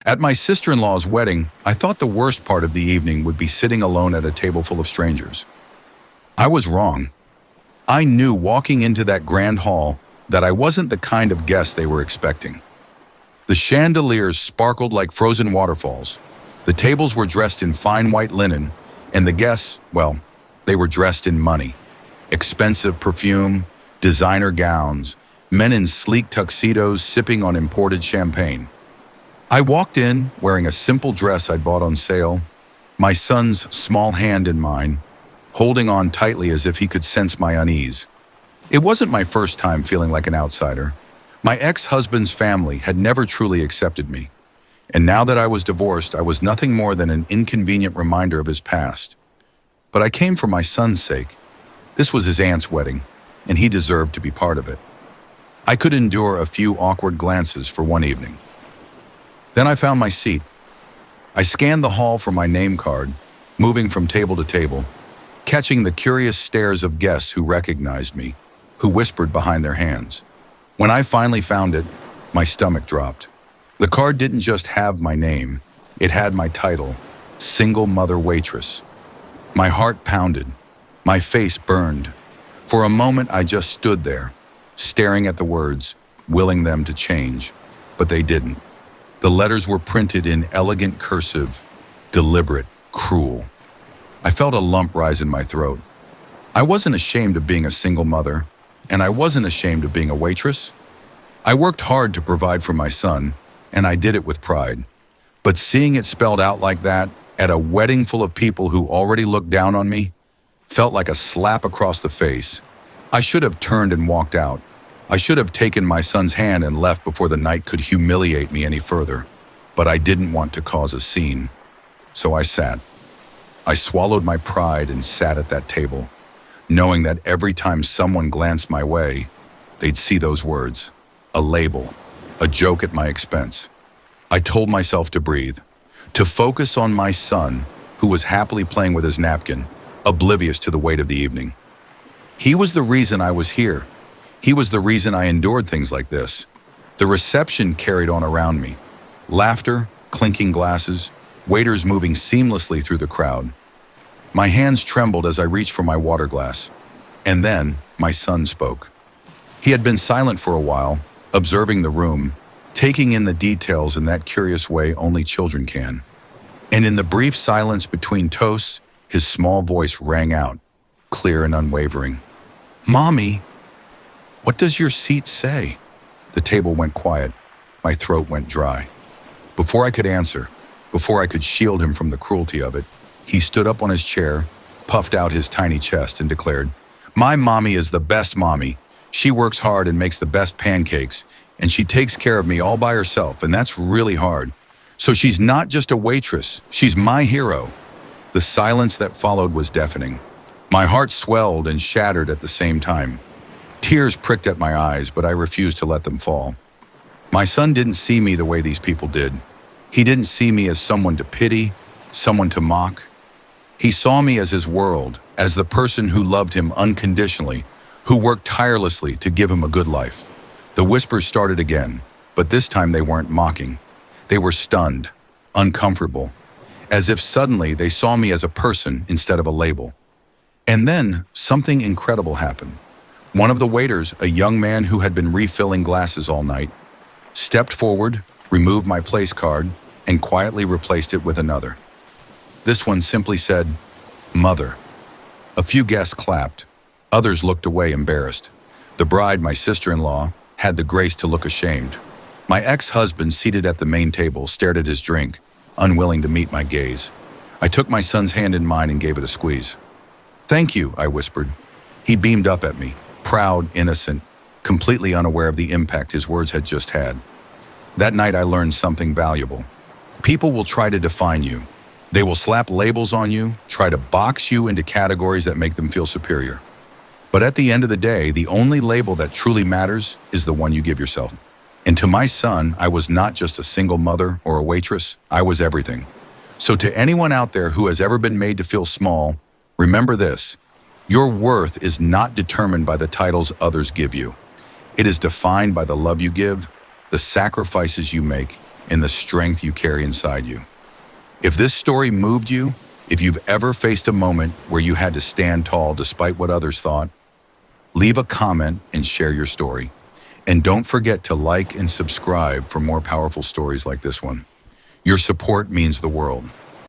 At my sister-in-law's wedding, I thought the worst part of the evening would be sitting alone at a table full of strangers. I was wrong. I knew walking into that grand hall that I wasn't the kind of guest they were expecting. The chandeliers sparkled like frozen waterfalls. The tables were dressed in fine white linen, and the guests, well, they were dressed in money. Expensive perfume, designer gowns, men in sleek tuxedos sipping on imported champagne. I walked in wearing a simple dress I'd bought on sale, my son's small hand in mine, holding on tightly as if he could sense my unease. It wasn't my first time feeling like an outsider. My ex-husband's family had never truly accepted me, and now that I was divorced, I was nothing more than an inconvenient reminder of his past. But I came for my son's sake. This was his aunt's wedding, and he deserved to be part of it. I could endure a few awkward glances for one evening. Then I found my seat. I scanned the hall for my name card, moving from table to table, catching the curious stares of guests who recognized me, who whispered behind their hands. When I finally found it, my stomach dropped. The card didn't just have my name, it had my title, Single Mother Waitress. My heart pounded, my face burned. For a moment I just stood there, staring at the words, willing them to change, but they didn't. The letters were printed in elegant cursive, deliberate, cruel. I felt a lump rise in my throat. I wasn't ashamed of being a single mother, and I wasn't ashamed of being a waitress. I worked hard to provide for my son, and I did it with pride. But seeing it spelled out like that, at a wedding full of people who already looked down on me, felt like a slap across the face. I should have turned and walked out. I should have taken my son's hand and left before the night could humiliate me any further. But I didn't want to cause a scene. So I sat. I swallowed my pride and sat at that table, knowing that every time someone glanced my way, they'd see those words, a label, a joke at my expense. I told myself to breathe, to focus on my son, who was happily playing with his napkin, oblivious to the weight of the evening. He was the reason I was here. He was the reason I endured things like this. The reception carried on around me. Laughter, clinking glasses, waiters moving seamlessly through the crowd. My hands trembled as I reached for my water glass. And then, my son spoke. He had been silent for a while, observing the room, taking in the details in that curious way only children can. And in the brief silence between toasts, his small voice rang out, clear and unwavering. "Mommy, what does your seat say?" The table went quiet. My throat went dry. Before I could answer, before I could shield him from the cruelty of it, he stood up on his chair, puffed out his tiny chest, and declared, "My mommy is the best mommy. She works hard and makes the best pancakes, and she takes care of me all by herself, and that's really hard. So she's not just a waitress, she's my hero." The silence that followed was deafening. My heart swelled and shattered at the same time. Tears pricked at my eyes, but I refused to let them fall. My son didn't see me the way these people did. He didn't see me as someone to pity, someone to mock. He saw me as his world, as the person who loved him unconditionally, who worked tirelessly to give him a good life. The whispers started again, but this time they weren't mocking. They were stunned, uncomfortable, as if suddenly they saw me as a person instead of a label. And then something incredible happened. One of the waiters, a young man who had been refilling glasses all night, stepped forward, removed my place card, and quietly replaced it with another. This one simply said, "Mother." A few guests clapped. Others looked away embarrassed. The bride, my sister-in-law, had the grace to look ashamed. My ex-husband, seated at the main table, stared at his drink, unwilling to meet my gaze. I took my son's hand in mine and gave it a squeeze. "Thank you," I whispered. He beamed up at me, proud, innocent, completely unaware of the impact his words had just had. That night I learned something valuable. People will try to define you. They will slap labels on you, try to box you into categories that make them feel superior. But at the end of the day, the only label that truly matters is the one you give yourself. And to my son, I was not just a single mother or a waitress, I was everything. So to anyone out there who has ever been made to feel small, remember this: your worth is not determined by the titles others give you. It is defined by the love you give, the sacrifices you make, in the strength you carry inside you. If this story moved you, if you've ever faced a moment where you had to stand tall despite what others thought, leave a comment and share your story. And don't forget to like and subscribe for more powerful stories like this one. Your support means the world.